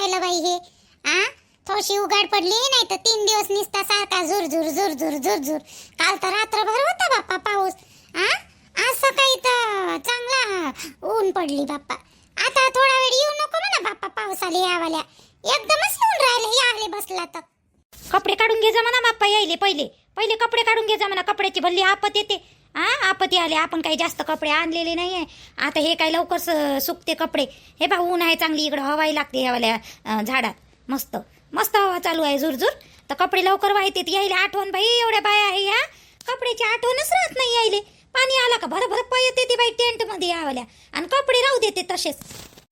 राहिलं बाई हे? थोडीशी उघाड पडली नाही तर 3 दिवस निसता सारखा झुरझुर झुरझुर झुरझुर. काल तर रात्रभर होता बाप्पा पाऊस. आज सकाळी तर चांगला ऊन पडली बाप्पा. आता थोडा वेळ येऊ नको म्हणा बाप्पा, पाऊस आले यावाल्या. एकदमच येऊन राहिले यावले बसला तर. कपडे काढून घे जा म्हणा बाप्पा, यायले पहिले पहिले कपडे काढून घे जा म्हणा. कपड्याची भल्ली आपत येते. आपत्ती आले. आपण काही जास्त कपडे आणलेले नाहीये. आता हे काय लवकर सुकते कपडे. हे बा ऊन आहे चांगली, इकडं हवाही लागते यावाल्या झाडात. मस्त मस्त हवा चालू आहे झुरझुर. तर कपडे लवकर वाहते. यायले आठवण बाई, एवढ्या बाया आहे ह्या, कपड्याची आठवणच राहत नाही यायले. पाणी आला का भर भर पाय येते बाई टेंट मध्ये यावल्या, आणि कपडे राहू देते तसेच.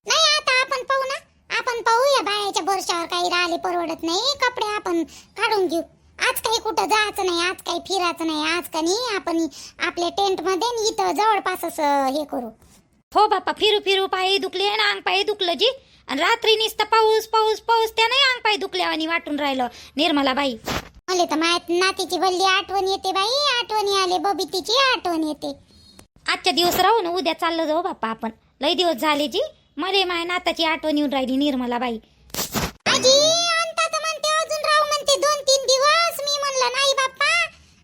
नाही आता आपण पाहू ना, आपण पाहू. या बायाच्या बोरशावर काही राहिले परवडत नाही. कपडे आपण काढून घेऊ. आज काही कुठं जायचं नाही, आज काही फिरायचं नाही. आज का नाही आपण आपल्या टेंट मध्ये इथं जवळपासच हे करू. हो बाप्पा, फिरू फिरू पायी दुखले ना, अंग पायी दुखलं जी. आणि रात्री नुसतं पाऊस पाऊस पाऊस, त्याने अंग पायी दुखल्यावानी वाटून राहिलं निर्मला बाई. मला तर माझ्या नातीची भल्ली आठवण येते बाई. आठवणी आले, बबितीची आठवण येते. आजच्या दिवस राहू ना, उद्या चाललं जाऊ बाप्पा आपण. लई दिवस झाले जी. मले माझ्या नाताची आठवण येऊन राहिली निर्मला बाई. आजी आणता तर म्हणते अजून राहू म्हणते 2-3 दिवस. मी म्हणलं नाही बाप्पा,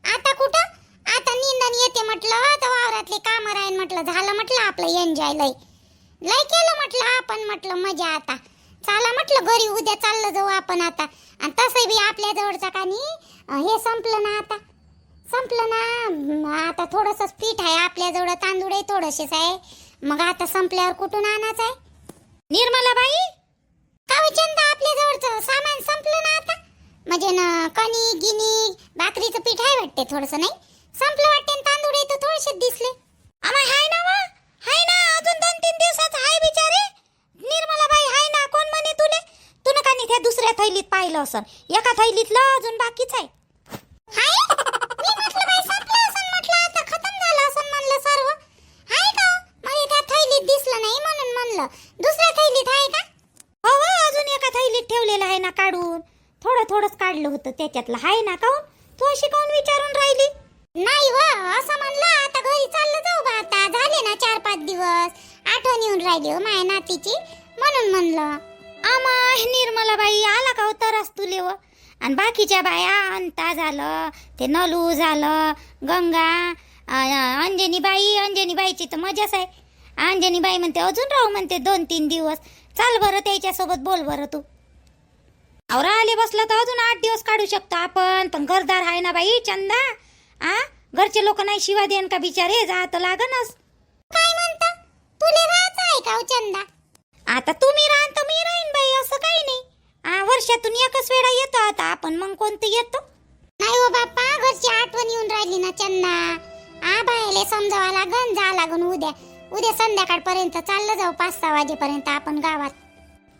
आता कुठं, आता निंदन येते म्हटलं, तर वावरातले काम राहीन म्हटलं. झालं म्हटलं आपलं एन्जॉय लय लय केलं म्हटलं आपण. म्हटलं मजा आता. चला म्हटलं घरी, उद्या चाललं जाऊ आपण आता. आणि तसं बी आपल्या जवळचा कानी हे संपलं ना, आता संपलं ना. आता थोडंसंच पीठ आहे आपल्याजवळ, तांदूळ आहे थोडंसेच आहे. मग आता संपल्यावर कुठून आणायचं आहे निर्मला बाई? का चंदा, आपल्या जवळचं सामान संपलं ना आता. म्हणजे ना कणी गिनी भाकरीचं पीठ आहे वाटते थोडंसं. नाही संपलं वाटते. तांदूळ आहे तर थोडेसेच दिसले. आम्हा हाय ना वा, हाय ना, अजून 2-3 दिवसाचं हाय बिचारे. निर्मला बाई हाय ना. कोण म्हणे तुले? तुला का नाही त्या दुसऱ्या थैलीत पाहिलं असं? एका थैलीतलं अजून बाकीच आहे. हाय मी म्हटलं बाई संपलं असं, म्हटलं आता खतम झालं असं म्हणलं सर्व. हाय का मला त्या थैलीत दिसलं नाही म्हणून म्हणलं दुसऱ्या थैलीत आहे का. हो हो, अजून एका थैलीत ठेवलेलं आहे ना काढून. थोडं थोडंच काढलं होतं त्याच्यातलं. हाय ना काऊन तू अशी काऊन विचारून राहिली? नाही व असं म्हणलं. आता घरी चाललं जाऊ बा. आता झाले ना 4-5 दिवस. आठवण येऊन राहिली हो माझ्या नातीची म्हणून म्हणलं. आमा निर्मला बाई आला का तरच तुले व. आणि बाकीच्या बाया अंता झालं, ते नलू झालं, गंगा, अंजनी बाईची तर मजाच आहे. अंजनी बाई म्हणते अजून राहू म्हणते 2-3 दिवस. चाल बरं त्याच्यासोबत बोल बरं तू. और आले बसलं तर अजून 8 दिवस काढू शकतो आपण. पण घरदार आहे ना बाई चंदा. घरचे लोक नाही शिवा देन का बिचारे, जात लागनच. काय म्हणता, तुले राहायचं आहे का चंदा? आता तुम्ही राहन तर मी राहीन बाई, असं काही नाही. वर्षातून एकच वेळा येतो आता आपण, मग कोणतं येतो? नाही हो बाप्पा, घरची आठवण येऊन राहिली ना चंदा. बायले समजावा लागन, जा लागन. उद्या संध्याकाळपर्यंत चाललं जाऊ. 5-6 वाजेपर्यंत आपण गावात.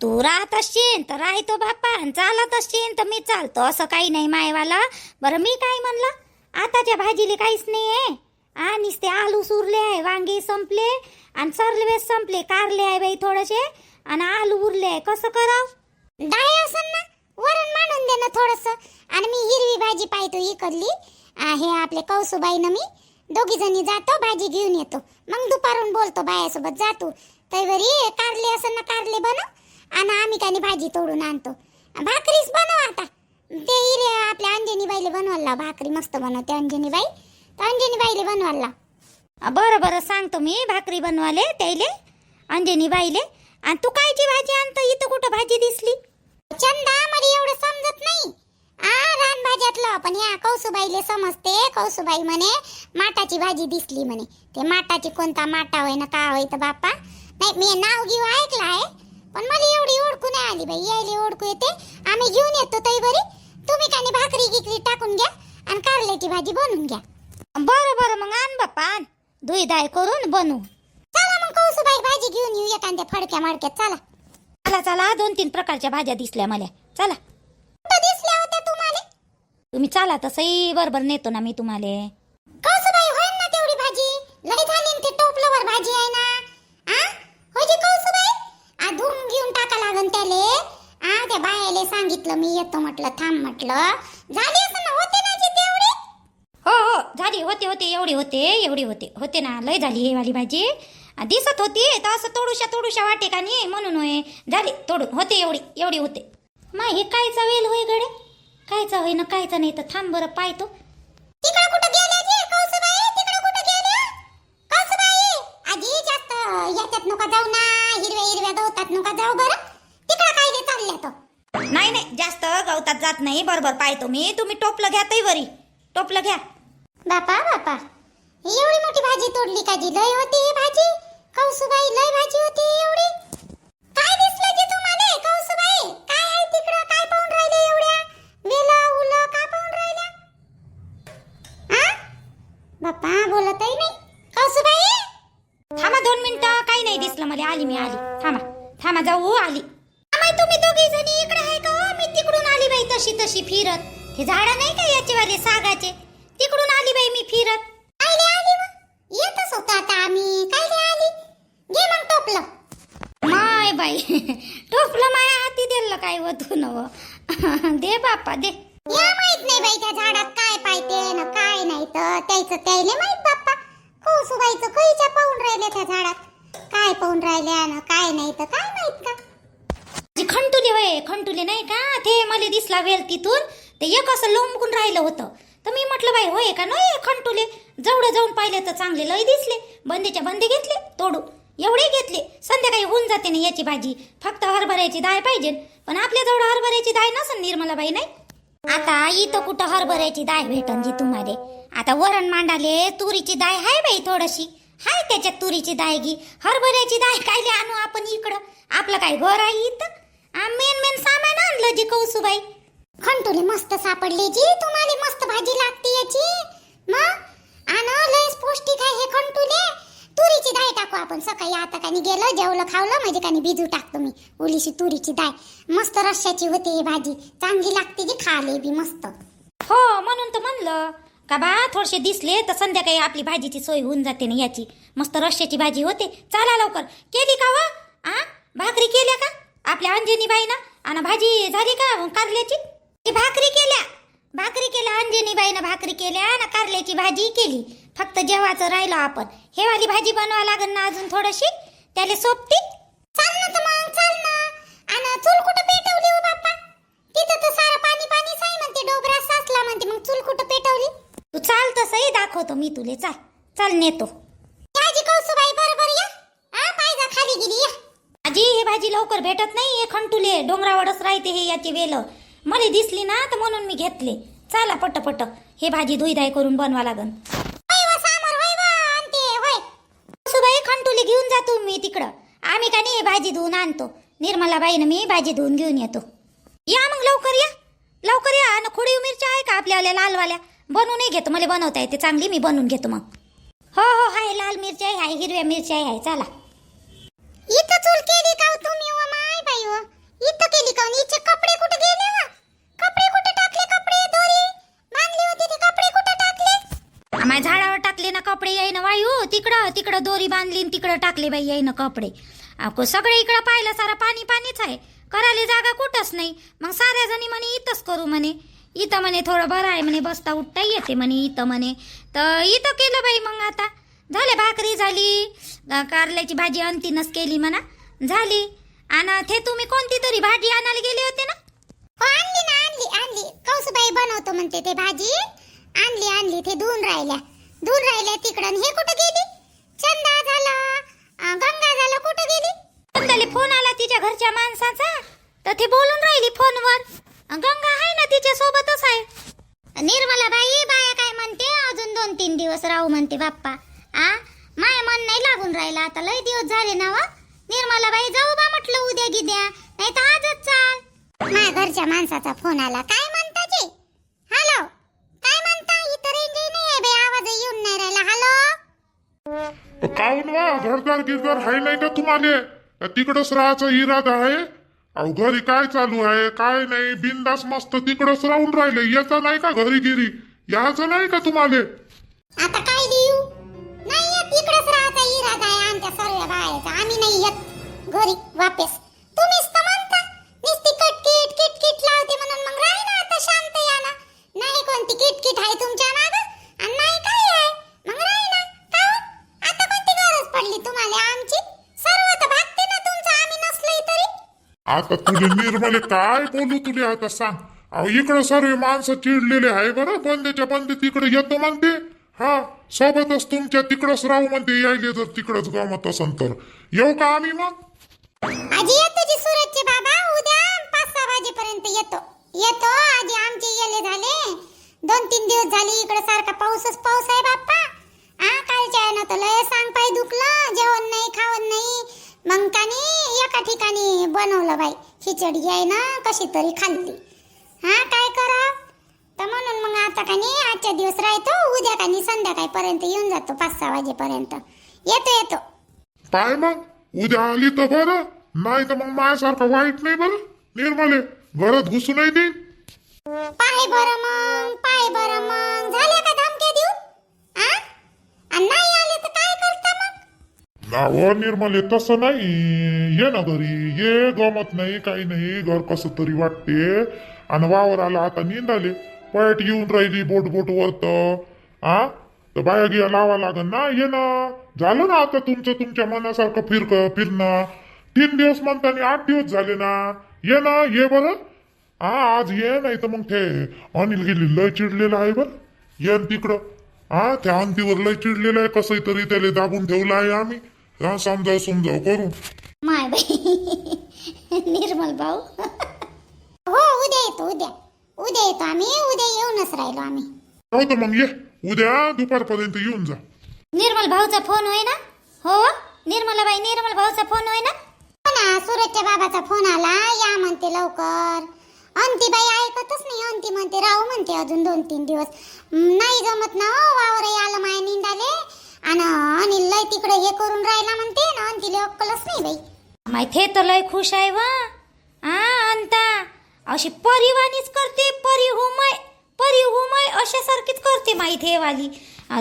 तू राहत असशील तर राहतो बाप्पा, आणि चालत असशील तर मी चालतो. असं काही नाही मायवाला. बरं मी काय म्हणलं, आताच्या भाजीले काहीच नाही आहे. नुसते आलू सुरले आहे, वांगे संपले, आणि सरले संपले. कारले आहे बाई थोडेसे, आणि आलू उरले आहे. कसं करावं? डाळ असन ना, वरण मांडून दे ना थोडंसं. आणि मी हिरवी भाजी पाहतो इकडली. हे आपले कौसुबाईनं मी दोघी जणी जातो, भाजी घेऊन येतो. मग दुपारून बोलतो बायासोबत. जातो तैवरी कारले असन ना, कारले बनव. आणि आम्ही काही भाजी तोडून आणतो. भाकरीच बनव आता. ते हिरे आपल्या अंजनी बाईले बनवायला भाकरी मस्त बनवते अंजनी बाई. तर अंजनी बाईले बनवायला. बरं बरं सांगतो मी भाकरी बनवाले त्याले, अंजनी बाईले. आणि तू कायची भाजी आणतो? इथं कुठं भाजी दिसली? चंदा मला एवढं समजत नाही. रानभाज्यातलं पण या कौसुबाईले समजते. कौसुबाई म्हणे माटाची भाजी दिसली म्हणे. ते माटाची कोणता माटा होय ना का होय तर बाप्पा. नाही मी नाव घेऊ ऐकलं आहे, पण मला एवढी ओळखू नाही आली बाई. यायले ओळखू येते. आम्ही घेऊन येतो तई बरी. तुम्ही काही भाकरी गिकरी टाकून घ्या आणि कारल्याची भाजी बनवून घ्या. बरं बरं मग आण बाप्पा, आण. धुईधाय करून बनवू. चला मग कौसुबाई भाजी घेऊन येऊ एखाद्या फडक्या मडक्यात. चला चला चला, 2-3 प्रकारच्या भाज्या दिसल्या मला. चला. कुठं दिसल्या होत्या तुम्हाला? तुम्ही चला तसंही बरोबर नेतो ना मी तुम्हाला. कौसुबाई होईल ना तेवढी भाजी? लई झाली ते टोपलवर भाजी आहे ना. हो जी कौसुबाई, धुवून घेऊन टाका लागन त्याले. त्या बायाले सांगितलं मी येतो म्हटलं, थांब म्हटलं. झाली असं ना, होते ना जी तेवढी? हो हो झाली, होते एवढी होते ना. लय झाली हे वाली भाजी. दिसत होती तर असं तोडूशा वाटे का नाही म्हणून होय झाली तोडून होते एवढी होते. मग हे कायचा वेल होय गडे, कायचा होय ना कायचा नाही तर थांब बरं पाहतो. तिकडे कुठं गेल्या जी कौसुबाई, तिकडे कुठं गेल्या कौसुबाई? आजी जास्त याच्यात नका जाऊ ना, हिरव्या गवतात नका जाऊ बरं. तिकडे काय रे चालल्या तो? नाही जास्त गवतात जात नाही, बरोबर पाहतो मी. तुम्ही टोपलं घ्या तैवरी, टोपलं घ्या. बापा एवढी मोठी भाजी तोडली का जी? लय होती ही भाजी कौसुबाई, लय भाजी होती एवढी. काय दिसलं जी तुम्हाला कौसुबाई? काय आहे तिकडं? काय पाहून राहिले एवढ्या वेला उला? काय पाहून राहिल्या? आ बापा बोलतही नाही कौसुबाई. थांबा 2 मिनिटं, काही नाही दिसलं मला. आली मी आली. थांबा जाऊ आली. आम्ही तुम्ही दोघी जणी इकडे आहे का हो? मी तिकडून आली बाई तशी फिरत. हे झाडं नाही का याचे वाले सागाचे, तिकडून आली बाई मी फिरत. आली मग येतच होता आता आम्ही. काय आली? घे मग टोपलं. माय बाई टोपलं माया हाती दिलं काय वतू नव. दे बापा दे. या माहित नाही बाई त्या झाडात काय पाहिजे ना काय नाही तर त्याचं त्याने माहित बाप्पा. कौसुबाईचं खैच्या पाहून राहिले त्या झाडात, काय पाहून राहिल्या ना काय नाही तर काय माहित का. जी खंटुले होय, खंटुले नाही का ते मला दिसला वेल तिथून. ते एक असं लोंबकून राहिलं होतं तर मी म्हटलं बाई होय का नाही खंटुले. जवळ जाऊन पाहिले तर चांगले लय दिसले. बंदीच्या बंदी घेतले तोडू, एवढे घेतले. संध्याकाळी होऊन जाते ना याची भाजी. फक्त हरभऱ्याची डाळ पाहिजे, पण आपल्याजवळ हरभऱ्याची डाळ नसन निर्मलाबाई. नाही आता इथं कुठं हरभऱ्याची डाळ भेटन जी तुम्हाला. आता वरण मांडाले तुरीची डाळ हाय बाई, थोडीशी हाय त्याच्यात तुरीची डाळ घी. हरभऱ्याची डाळ कायले आणू आपण इकडं? आपलं काय घर आहे इथं? मेन सामान आणलं जी कौसुबाई. खंटुले मस्त सापडले जी तुम्हाला. मस्त भाजी लागते याची. मग आण लयच पौष्टिक आहे हे खंटुले. तुरीची डाळ टाकू आपण सकाळी. आता कानी गेलं जेवलं खावलं म्हणजे कानी भिजू टाकतो मी ओलीशी तुरीची डाळ. मस्त रश्याची होते ही भाजी, चांगली लागते जी खाले बी मस्त. हो म्हणून तर म्हणलं का बा थोडेसे दिसले तर संध्याकाळी आपली भाजीची सोय होऊन जाते ना याची. मस्त रश्याची भाजी होते. चला लवकर. केली का वा? भाकरी केल्या का आपल्या अंजनी बाईनं? आणि भाजी झाली का कारल्याची? भाकरी केल्या अंजनी बाईनं. भाकरी केल्या ना कारल्याची भाजी केली. फक्त जेवायचं राहिलं आपण. हे वाली भाजी बनवा लागेल ना अजून थोडीशी, त्याला सोबती. चाल ना तर मग चाल ना. आणि चूल कुठं पेटवली हो बाप्पा? तिथं तर सारं पाणीच आहे म्हणते, डोबरा साचला म्हणते. मग चूल कुठं पेटवली? तू चाल तसंही दाखवतो मी तुले. चाल नेतो. याजी कौसुबाई बरोबर या. पायजा खाली गेली या. आजी हे भाजी लवकर भेटत नाही. हे खंटुले डोंगरावरच राहते हे याची वेल. मला दिसली ना तर म्हणून मी घेतले. चला पट हे भाजी धुईधाय करून बनवा लागन. सुबाई खंटुले घेऊन जातो मी तिकडं. आम्ही का नाही भाजी धुवून आणतो. निर्मलाबाईनं मी भाजी धुवून घेऊन येतो. या मग लवकर या. आणि खोडीव मिरच्या आहे का आपल्याला लालवाल्या? बनवून घेतो, मला बनवता येते चांगली. मी बनवून घेतो मग. हो हाय लाल मिरच्या आहे, हिरव्या मिरच्या आहे. चला. इथं चूल केली का तुम्ही व माय बाई व? इथं केली का? हिचे कपडे कुठे गेले व? कपडे कुठे टाकले? कपडे दोरी बांधली होती ते कपडे कुठे टाकले? आम्हा झाडावर टाकले ना कपडे येईन वायू. तिकडं दोरी बांधली तिकडं टाकले बाई येईन कपडे. सगळे इकडं पाहिलं सारा पाणीच आहे. करायला जागा कुठंच नाही. मग साऱ्या जणी म्हणे इथंच करू म्हणे. इथं म्हणे थोडं बरं आहे म्हणे, बसता उठता येते म्हणे इथं म्हणे. तर इथं केलं बाई. मग आता झाले, भाकरी झाली, कारल्याची भाजी अंतीनच केली म्हणा झाली. आणि ते तुम्ही कोणती तरी भाजी आणायला गेले होते ना? आणली कौसुबाई बनवतो म्हणते ते भाजी. आणली ते धुवून राहिल्या तिकडं. हे कुठे गेली? चंदा झाला, गंगा झाला, कुठे गेली? चंदाले फोन आला तिच्या घरच्या माणसाचा, तर ते बोलून राहिली फोनवर. गंगा आहे ना तिच्या सोबतच आहे. निर्मलाबाई बाया काय म्हणते? अजून 2-3 दिवस राहू म्हणते बाप्पा. माय मन नाही लागून राहिला आता. लय दिवस झाले ना वा. निर्मलाबाई जाऊ बा म्हटलं उद्या गिद्या, नाही तर आजच चाल. माझ्या घरच्या माणसाचा फोन आला. काय म्हणता जी? हॅलो काय म्हणता? इथं रेंज नाही आहे बाई, आवाज येऊन नाही राहिला. हॅलो काहून वा घरदार गिरदार आहे नाही का तुम्हाला? तिकडच राहायचा इरादा आहे? अहो घरी काय चालू आहे काय नाही? बिंदास मस्त तिकडच राहून राहिले. याचा नाही का घरी गिरी? याचं नाही का तुम्हाला? आता काय देऊ? नाही येत, इकडेच राहायचा इरादा आहे आमच्या सर्व बायाचा. आम्ही नाही येत घरी वापस. तुम्हीच तर म्हणता नुसती किटकिट लावते म्हणून. मग राही ना आता शांत या ना. नाही कोणती किटकिट आहे तुमच्या मागं आणि नाही काय आहे. मग राही ना. का हो? आता कोणती गरज पडली तुम्हाला? आता तुले निर्मले काय बोलू तुले आता सांग. अहो इकडं सर्व माणसं चिडलेले आहे बरं. बंदेच्या बंदे तिकडे येतो म्हणते. हा सोबतच तुमच्या तिकडच राहू म्हणते. यायले जर तिकडच गमत असन तर येऊ का आम्ही मग. आजी येतो जी सूरजचे बाबा उद्या 5-6 वाजेपर्यंत येतो आजी. आमचे येले झाले 2-3 दिवस झाले इकडे सारखा पाऊसच पाऊस आहे बाप्पा. कालच्या ना तर लय सांग पाय दुखलं. जेवण नाही खावण नाही. मग कानी एका ठिकाणी बनवलं बाई खिचडी आहे ना कशी तरी खाल्ली. काय करा तर म्हणून मग आता कानी आजच्या दिवस राहतो. उद्या कानी संध्याकाळपर्यंत येऊन जातो 5-6 वाजेपर्यंत येतो. पाय मग उद्या आली तर बरं. नाही तर मग माझ्यासारखं वाईट नाही बरं. निर्मले घरात घुसू नाही दे. पाय बरं मग झाले का धमक्या देऊन. आणि नाही आले तर काय करता मग. नाव निर्मले तसं नाही. ये ना घरी ये. गमत नाही काही नाही. घर कसं तरी वाटते. आणि वावराला आता निंदाले पळट येऊन राहिली बोट वरत. तर बाया गिया लावा लागन ना. ये ना. झालं ना आता तुमच्या मनासारखं फिरणं. 3 दिवस म्हणताना 8 दिवस झाले ना. ये ना ये बरं. आज ये नाही तर मग ते अनिल गेली लय चिडलेलं आहे बरं. ये तिकडं. त्या अंतीवर लय चिडलेलं आहे. कसं तरी त्याला दाबून ठेवलं आहे आम्ही. समजाव करू. माय बाई निर्मल भाऊ हो उद्या येतो आम्ही. उद्या येऊनच राहिलो आम्ही. तर मग ये उद्या दुपारपर्यंत येऊन जा. निर्मल भाऊचा फोन होय ना. हो निर्मलाबाई निर्मल भाऊचा फोन होय ना. हो ना सूरजच्या बाबाचा फोन आला. या म्हणते लवकर. अंती बाई ऐकतच नाही. अंती म्हणते राहू म्हणते अजून 2-3 दिवस. नाही जमत ना हो. वावर आलं माय निंदाले. आणि अनिल लय तिकडे हे करून राहिला म्हणते ना. अंतीला अक्कलच नाही बाई. माहिती तर लय खुश आहे वा. अंता अशी परिवानीच करते. परिहुमय अशासारखीच करते माहिती हे वाली.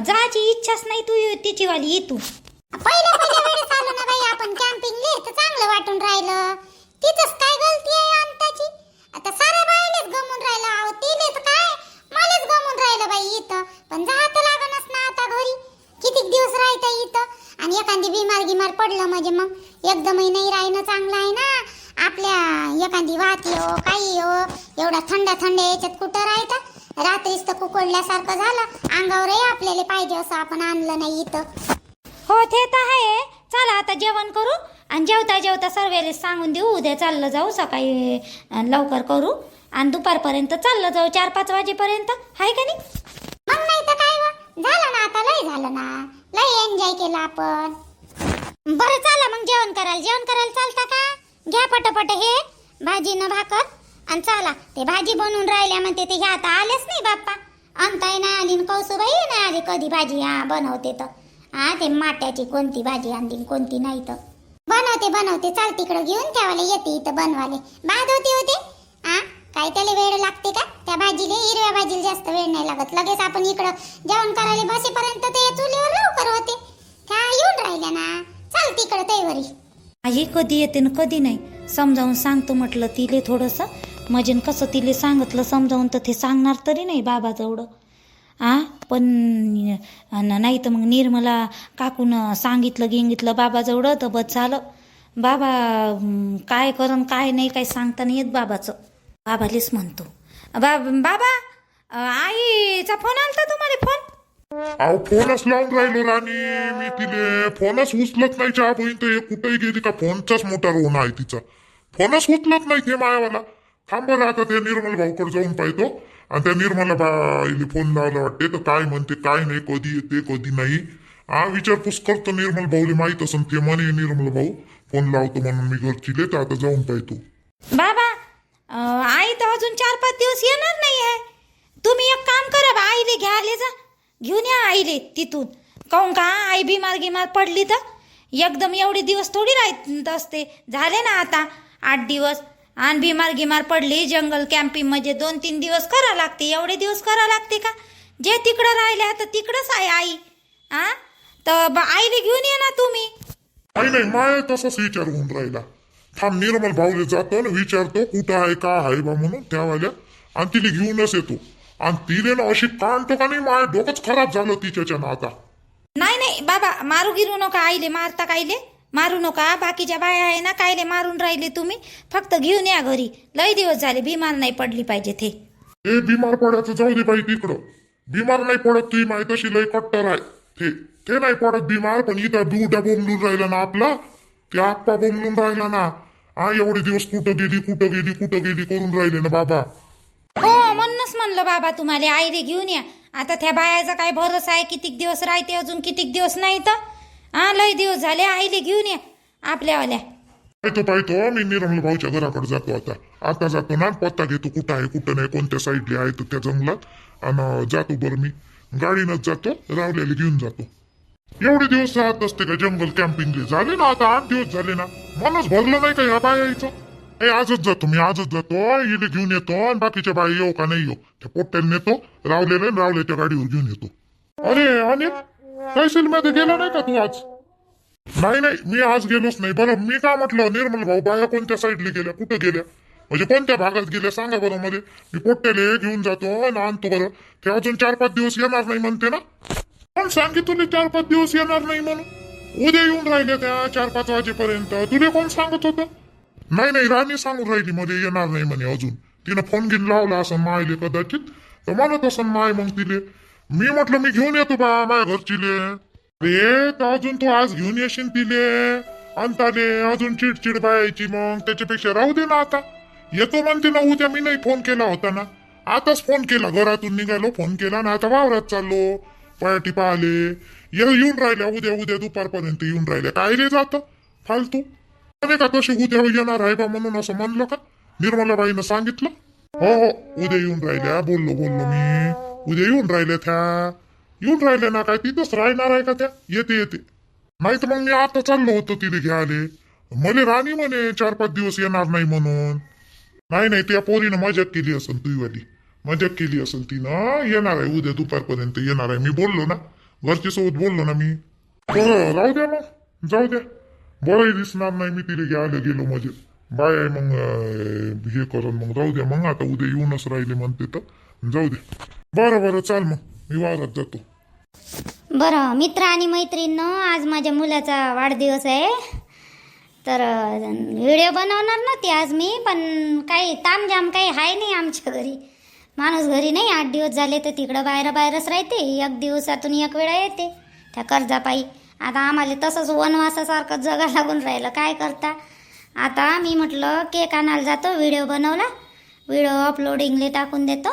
जायची इच्छाच नाही तू तिची वाली ये तू. पहिल्या वेळेस आलो ना बाई आपण कॅम्पिंगले तर चांगलं वाटून राहिलं. तिचंच काय गलती आहे अंताची. आता साऱ्या बाईलेच गमून राहिलं. अहो तिले तर काय मलाच गमून राहिलं बाई इथं. पण जात लागणच ना आता घरी. कितीक दिवस राहता इथं. आणि एखादी बिमार पडलं म्हणजे मग एकदमही नाही राहणं चांगलं आहे ना. आपल्या एखादी वात येऊ काही येऊ एवढा थंड याच्यात कुठं राहता. रात्रीच तर कुकडल्यासारखं झालं. अंगावरही आपल्याला पाहिजे असं आपण आणलं नाही इथं. हो ते तर आहे. चला आता जेवण करू. आणि जेवता सर्वेला सांगून देऊ उद्या चाललं जाऊ. सकाळी लवकर करू. आणि दुपारपर्यंत चाललं जाऊ 4-5 वाजेपर्यंत. हाय का नाही. मग नाही तर काय झालं ना आता. लय झालं ना. लय एन्जॉय केला आपण. बरं चला मग जेवण करायला चालता का. घ्या पटपट हे भाजी न भाकर. आणि चला ते भाजी बनवून राहिल्या म्हणते ते ह्या आता आलेच नाही बाप्पा. अंताई नाही आली न कौसूबाई नाही आली कधी भाजी बनवते तर. ते माट्याची कोणती भाजी आणली कोणती नाही तर. बनवते चाल तिकडं घेऊन ठेवायला येते इथं बनवाले. बाद होते. काय त्याला वेळ लागते का त्या भाजीला. हिरव्या भाजीला जास्त वेळ नाही लागत. लगेच आपण इकडं जेवण करायला बसेपर्यंत ते चुलीवर लवकर होते. त्या येऊन राहिल्या ना. चाल तिकडं तैवरी. आई कधी येते ना कधी नाही. समजावून सांगतो म्हटलं तिले थोडंसं. म्हणजे कसं तिले सांगितलं समजावून तर ते सांगणार तरी नाही बाबाजवळ. पण नाही तर मग निर्मला काकून सांगितलं बाबाजवळ तर बस झालं. बाबा काय करन काय नाही काय सांगता नाही येत बाबाचं. बाबालेच म्हणतो. बाबा आईचा फोन आलता तुम्हाला फोन. अहो फोनच लावून राहिलो राणी मी तिले. फोनच उचलत नाही. चहा बहीण तर कुठेही गेली का फोनचाच मोठा रोन आहे तिचा. फोनच उचलत नाही ते मायावाला. थांब बरं आता त्या निर्मल भाऊकडे जाऊन पाहतो. आणि त्या निर्मला बाईले फोन लावला वाटते तर काय म्हणते काय नाही. कधी येते कधी नाही. विचारपूस करतो निर्मल भाऊले. माहित असन ते म्हणे निर्मल भाऊ फोन लावतो म्हणून मी घरची तर आता जाऊन पाहतो. बाबा आई तर अजून 4-5 दिवस येणार नाही आहे. तुम्ही एक काम करा बा. आईले घ्याले जा. घेऊन या आईले तिथून. काहून का आई बिमार पडली तर एकदम एवढे दिवस थोडी राहत असते. झाले ना आता 8 दिवस. आणि बिमार पडली जंगल कॅम्पिंग म्हणजे 2-3 दिवस करा लागते. एवढे दिवस करा लागते का. जे तिकडं राहिले आता तिकडंच आहे आई. तर आईले घेऊन ये ना तुम्ही. नाही माय तसंच विचार होऊन राहिला. थांब निर्मल भाऊले जातो ना विचारतो कुठं आहे का आहे बा म्हणून त्यावाल्या. आणि तिला घेऊनच येतो. आणि तिने ना अशी काढतो का नाही माय डोकंच खराब झालं तिच्याच्या ना आता. नाही बाबा मारू गिरू नका आईले. मारता काईले मारू नका. बाकीच्या बाया आहे ना, कायले मारून राहिले तुम्ही. फक्त घेऊन या घरी. लय दिवस झाले, बिमार नाही पडली पाहिजे ते. ए बिमार पडायचं जाऊ दे बाई तिकडं. बिमार नाही पडत, तुही माहित अशी लय कट्टर आहे. ते नाही पडत बिमार, पण इथं बिवट्या बोंबलून राहिला ना आपला, ते आप्पा बोंबलून राहिला ना. एवढे दिवस कुठं गेली करून राहिले ना बाबा. हो, म्हणूनच म्हणलं बाबा तुम्हाला आईले घेऊन या. आता त्या बायाचा काय भरोसा आहे, कितीक दिवस राहते, अजून कितीक दिवस नाही तर. लय दिवस झाले, आईले घेऊन या आपल्यावाल्या. पाहतो मी निर्मल भाऊच्या घराकडे जातो. आता जातो ना, पत्ता घेतो कुठं आहे कुठं नाही, कोणत्या साईडला आहे तर त्या जंगलात. आणि जातो बरं, मी गाडीनंच जातो, रावल्याला घेऊन जातो. एवढे दिवस राहत असते का जंगल कॅम्पिंगले? झाले ना आता 8 दिवस झाले ना. मनच भरलं नाही का ह्या बायाचं? आजच जातो मी, इले घेऊन येतो. आणि बाकीच्या बाई येऊ का नाही येऊ, त्या पोट्ट्याला नेतो रावलेला, रावल्याच्या गाडीवर घेऊन येतो. अरे अनिल, तहसीलमध्ये गेला नाही का तू आज? नाही मी आज गेलोच नाही. बरं मी काय म्हटलं, निर्मल भाऊ बाया कोणत्या साईडला गेल्या, कुठं गेल्या, म्हणजे कोणत्या भागात गेल्या सांगा बरं मध्ये. मी पोट्ट्याले घेऊन जातो आणि आणतो बरं. ते अजून 4-5 दिवस येणार नाही म्हणते ना. पण सांगितलं 4-5 दिवस येणार नाही म्हणून. उद्या येऊन राहिले त्या 4-5 वाजेपर्यंत. तुला कोण सांगत होतं? नाही राणी सांगून राहिली मध्ये येणार नाही म्हणे अजून. तिनं फोन घेऊन लावला असं मायले कदाचित, तर म्हणत असं माय मग तिले. मी म्हटलं मी घेऊन येतो बा माझ्या घरचीले. अरे तर अजून तू आज घेऊन येशील तिले अंताले, अजून चिडचिड बायाची. मग त्याच्यापेक्षा राहू दे ना, आता येतो म्हणते ना उद्या. मी नाही फोन केला होता ना, आताच फोन केला, घरातून निघालो फोन केला ना, आता वावरात चाललो, पायाटी पाहिले. येऊन राहिल्या उद्या दुपारपर्यंत येऊन राहिल्या. काय रे जात फालतू का तशी उद्या येणार आहे का म्हणून असं म्हणलं का? निर्मलाबाईनं सांगितलं. हो उद्या येऊन राहिल्या, बोललो मी. उद्या येऊन राहिल्या ना. काय तिथंच राहणार आहे का त्या? येते नाही तर मग मी आता चाललो होतो तिथे घ्यायले. मले राणी म्हणे 4-5 दिवस येणार नाही म्हणून. नाही त्या पोरीनं मजाक केली असेल, तुझीवाली मजाक केली असेल तिनं. येणार आहे उद्या दुपारपर्यंत येणार आहे. मी बोललो ना, घरच्या सोबत बोललो ना मी. बरं राहू द्या मग, जाऊ द्या. बरंही दिसणार नाही मी तिथे घ्यायला गेलो म्हणजे. बाय आहे मग हे करून मग राहू द्या. मग आता उद्या येऊनच राहिले म्हणते तर जाऊ दे. बरं चाल मग, मी वावरात जातो. बरं मित्र आणि मैत्रिणींनो, आज माझ्या मुलाचा वाढदिवस आहे. तर व्हिडिओ बनवणार नव्हती आज मी, पण काही तामझाम काही आहे नाही आमच्या घरी. माणूस घरी नाही, 8 दिवस झाले तर तिकडं बाहेरच राहते. 1 दिवसातून 1 वेळा येते त्या कर्जापायी. आता आम्हाला तसंच वनवासासारखं जगा लागून राहिलं, काय करता. आता मी म्हटलं केक आणायला जातो, व्हिडिओ बनवला, व्हिडिओ अपलोडिंगले टाकून देतो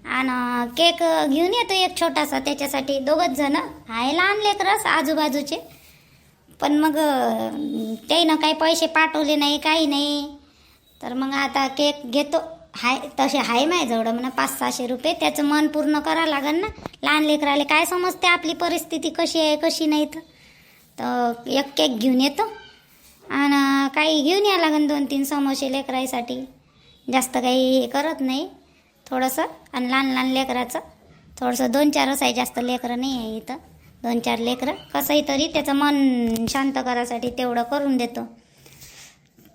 आणि केक घेऊन येतो एक छोटासा. त्याच्यासाठी 2 जण आहे, लहान लेकरच आजूबाजूचे. पण मग त्यानं काही पैसे पाठवले नाही, काही नाही. तर मग आता केक घेतो. तसे आहे माझ्याजवळ म्हणा 500-600 रुपये. त्याचं मन पूर्ण करावं लागेल ना. लहान लेकराले काय समजते आपली परिस्थिती कशी आहे कशी नाही. तर एक केक घेऊन येतो आणि काही घेऊन या लागेल 2-3 समोसे लेकरासाठी. जास्त काही हे करत नाही, थोडंसं. आणि लहान लेकराचं थोडंसं 2-4च आहे, जास्त लेकरं नाही आहे इथं. 2-4 लेकरं कसंही तरी त्याचं मन शांत करायसाठी तेवढं करून देतो.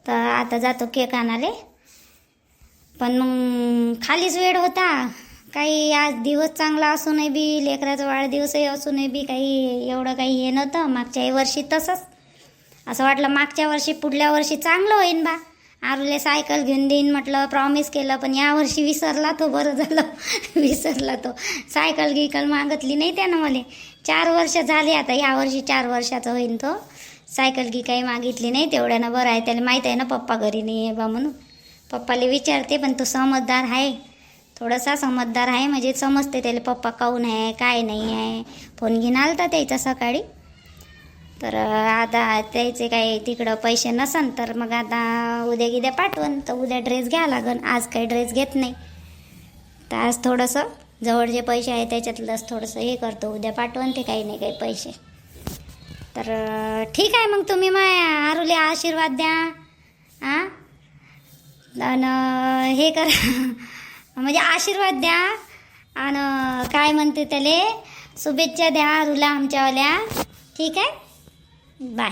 तर आता जातो केक आणाले. पण मग खालीच वेळ होता. काही आज दिवस चांगला असूनही बी, लेकराचा वाढदिवसही असूनही बी काही एवढं काही हे नव्हतं. मागच्या वर्षी तसंच असं वाटलं, मागच्या वर्षी पुढल्या वर्षी चांगलं होईन बा, आरूले सायकल घेऊन देईन म्हटलं, प्रॉमिस केलं. पण यावर्षी विसरला तो, बरं झालं विसरला तो. सायकल गिकल मागितली नाही त्यानं मला. 4 वर्ष झाले आता, यावर्षी 4 वर्षाचा होईन तो. सायकल गी काही मागितली नाही, तेवढ्यानं बरं आहे. त्याला माहीत आहे ना पप्पा घरी नाही आहे बा म्हणून. पप्पाला विचारते, पण तो समजदार आहे, थोडासा समजदार आहे. म्हणजे समजते त्याला पप्पा काहून आहे काय नाही आहे. फोन घेऊन आलता त्याचा सकाळी. तर आता त्याचे काही तिकडं पैसे नसन तर मग आता उद्या पाठवून. तर उद्या ड्रेस घ्या लागन, आज काही ड्रेस घेत नाही. तर आज थोडंसं जवळचे पैसे आहे त्याच्यातलंच थोडंसं हे करतो, उद्या पाठवून ते काही नाही काही पैसे. तर ठीक आहे मग, तुम्ही मग आरूले आशीर्वाद द्या आणि हे करा म्हणजे आशीर्वाद द्या आणि काय म्हणते त्याले शुभेच्छा द्या आरूला आमच्यावाल्या. ठीक आहे, बाय.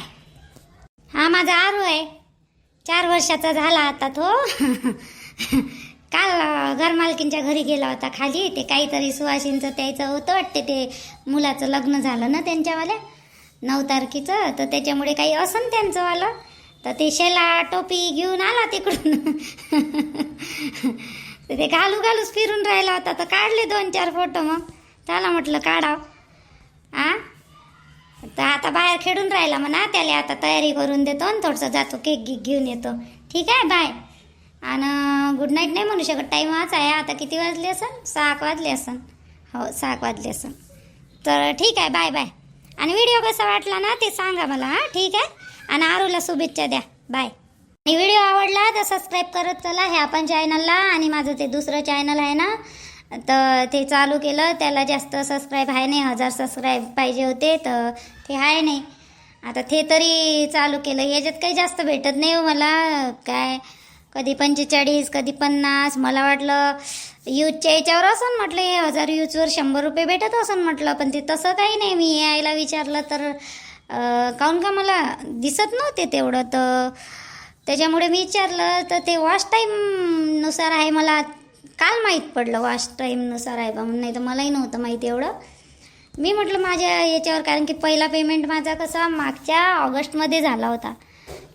हा माझा आरू आहे, 4 वर्षाचा झाला आता तो. काल घरमालकींच्या घरी गेला होता खाली. ते काहीतरी सुवासिंचं त्याचं होतं वाटते, ते मुलाचं लग्न झालं ना त्यांच्यावाल्या. 9 तारखेचं, तर त्याच्यामुळे काही असन त्यांचं वालं, तर ते शेला टोपी घेऊन आला तिकडून. तर ते घालूच फिरून राहिला होता, तर काढले 2-4 फोटो. मग त्याला म्हटलं काढाव. तर आता बाहेर खेळून राहिला म्हणा, त्याला आता तयारी करून देतो आणि थोडंसं जातो, केक घेऊन येतो. ठीक आहे, बाय. आणि गुड नाईट नाही म्हणू शकत, टाईम वाच आहे. आता किती वाजले असन? 6 वाजले असन. हो, 6 वाजले असन. तर ठीक आहे, बाय बाय. आणि व्हिडिओ कसा वाटला ना ते सांगा मला. हां, ठीक आहे. आणि आरूला शुभेच्छा द्या. बाय. आणि व्हिडिओ आवडला तर सबस्क्राईब करत चला ह्या पण चॅनलला. आणि माझं ते दुसरं चॅनल आहे ना, तर ते चालू केलं, त्याला जास्त सबस्क्राईब आहे नाही, 1000 सबस्क्राईब पाहिजे होते, तर ते आहे नाही. आता ते तरी चालू केलं. याच्यात काही जास्त भेटत नाही हो मला, काय कधी 45, कधी 50. मला वाटलं यूजच्या याच्यावर असं म्हटलं, 1000 यूजवर 100 रुपये भेटत असं म्हटलं, पण ते तसं काही नाही. मी यायला विचारलं तर काहून का मला दिसत नव्हते तेवढं, तर त्याच्यामुळे मी विचारलं, तर ते वॉच टाईमनुसार आहे. मला काल माहीत पडलं वॉच टाईमनुसार आहे बा, नाही तर मलाही नव्हतं माहिती एवढं. मी म्हटलं माझ्या याच्यावर, कारण की पहिला पेमेंट माझा कसा मागच्या ऑगस्टमध्ये झाला होता,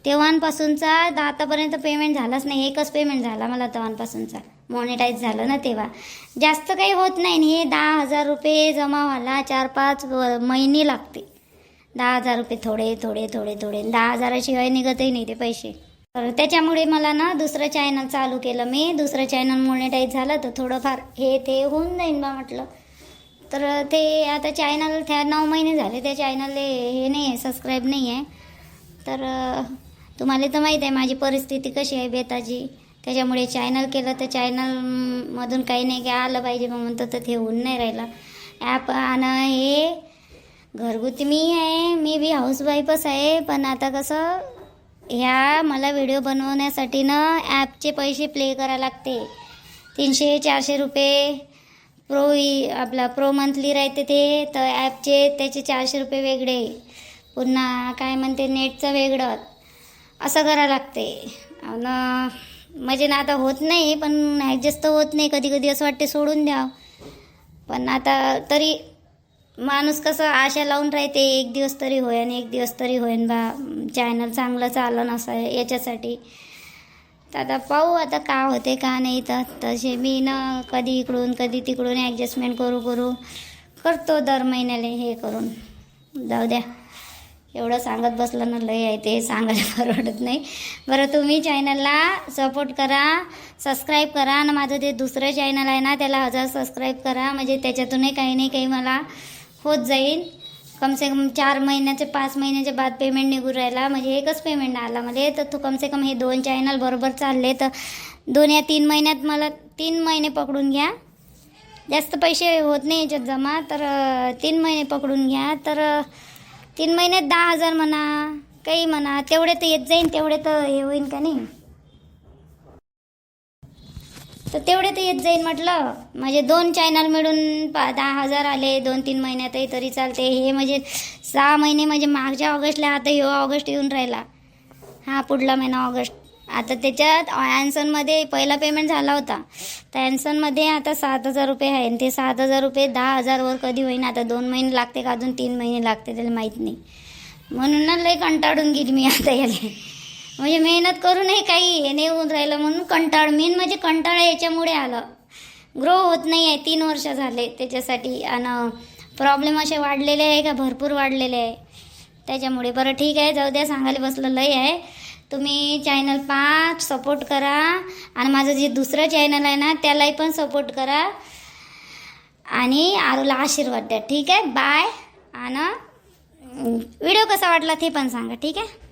तेव्हापासूनचा आतापर्यंत पेमेंट झालाच नाही. एकच पेमेंट झाला मला तेव्हापासूनचा, मॉनिटाईज झालं ना तेव्हा. जास्त काही होत नाही. हे 10,000 रुपये जमा व्हायला 4-5 महिने लागते. 10,000 रुपये थोडे थोडे थोडे थोडे, 10,000 शिवाय निघतही नाही ते पैसे. तर त्याच्यामुळे मला ना दुसरं चॅनल चालू केलं मी. दुसरं चॅनल मॉनिटाईज झालं तर थोडंफार हे ते होऊन जाईन बा म्हटलं. तर ते आता चॅनल 9 महिने झाले त्या चॅनलला हे नाही आहे, सबस्क्राईब नाही आहे. तर तुम्हाला तर माहीत आहे माझी परिस्थिती कशी आहे बेताची. त्याच्यामुळे चॅनल केलं, तर चॅनलमधून काही नाही काय आलं पाहिजे मग म्हणतं, तर ते होऊन नाही राहिलं. ॲप आणि हे घरगुती मी आहे, मी बी हाऊसवाईफच आहे. पण आता कसं, ह्या मला व्हिडिओ बनवण्यासाठी ना ॲपचे पैसे प्ले करायला लागते. 300-400 रुपये आपला प्रो मंथली राहते ते, तर ॲपचे त्याचे 400 रुपये वेगळे, पुन्हा काय म्हणते नेटचं वेगळं, असं करायला लागते. आणि म्हणजे ना आता होत नाही, पण ॲडजस्ट तर होत नाही. कधी कधी असं वाटते सोडून द्यावं, पण आता तरी माणूस कसं आशा लावून राहते, एक दिवस तरी होईन, एक दिवस तरी होईन बा, चॅनल चांगलं चाललं नसं याच्यासाठी. तर आता पाहू आता का होते का नाही. तर तसे मी ना कधी इकडून कधी तिकडून ॲडजस्टमेंट करू करतो दर महिन्याला हे करून. जाऊ द्या, एवढं सांगत बसलं ना लय आहे, ते सांगायला परवडत नाही. बरं, तुम्ही चॅनलला सपोर्ट करा, सबस्क्राईब करा. आणि माझं ते दुसरं चॅनल आहे ना त्याला 1000 सबस्क्राईब करा, म्हणजे त्याच्यातूनही काही नाही काही मला होत जाईल. कमसे कम 4 महिन्याचे 5 महिन्याच्या बाद पेमेंट निघून राहिला, म्हणजे एकच पेमेंट आला मला. तर तो कमसे कम हे 2 चॅनल बरोबर चालले, तर 2 या 3 महिन्यात मला 3 महिने पकडून घ्या. जास्त पैसे होत नाही याच्यात जमा, तर 3 महिने पकडून घ्या. तर 3 महिन्यात 10,000 म्हणा, काही म्हणा, तेवढे तर येत जाईन, तेवढे तर हे होईन का नाही. तर तेवढे तर येत जाईल म्हटलं. म्हणजे 2 चॅनल मिळून 10,000 आले 2-3 महिन्यातही तरी चालते. हे म्हणजे 6 महिने, म्हणजे मागच्या ऑगस्टला, आता हे ऑगस्ट येऊन राहिला, हा पुढला महिना ऑगस्ट. आता त्याच्यात ॲन्सनमध्ये पहिला पेमेंट झाला होता, तर ॲन्सनमध्ये आता 7,000 रुपये आहे. आणि ते 7,000 रुपये 10,000 वर कधी होईन. आता 2 महिने लागते का अजून 3 महिने लागते त्याला माहीत नाही. म्हणून ना लई कंटाळून गेली मी आता याला. म्हणजे मेहनत करूनही काही हे नाही होऊन राहिलं, म्हणून मेन म्हणजे कंटाळा याच्यामुळे आलं. ग्रो होत नाही आहे, 3 वर्ष झाले त्याच्यासाठी. आणि प्रॉब्लेम असे वाढलेले आहे का, भरपूर वाढलेले आहे त्याच्यामुळे. बरं ठीक आहे, जाऊ द्या, सांगायला बसलं लय आहे. तुम्ही चॅनल पहा, सपोर्ट करा. आणि माझं जे दुसरं चॅनल आहे ना त्यालाही पण सपोर्ट करा. आणि आरूला आशीर्वाद द्या. ठीक आहे, बाय. आणि व्हिडिओ कसा वाटला ते पण सांगा. ठीक आहे.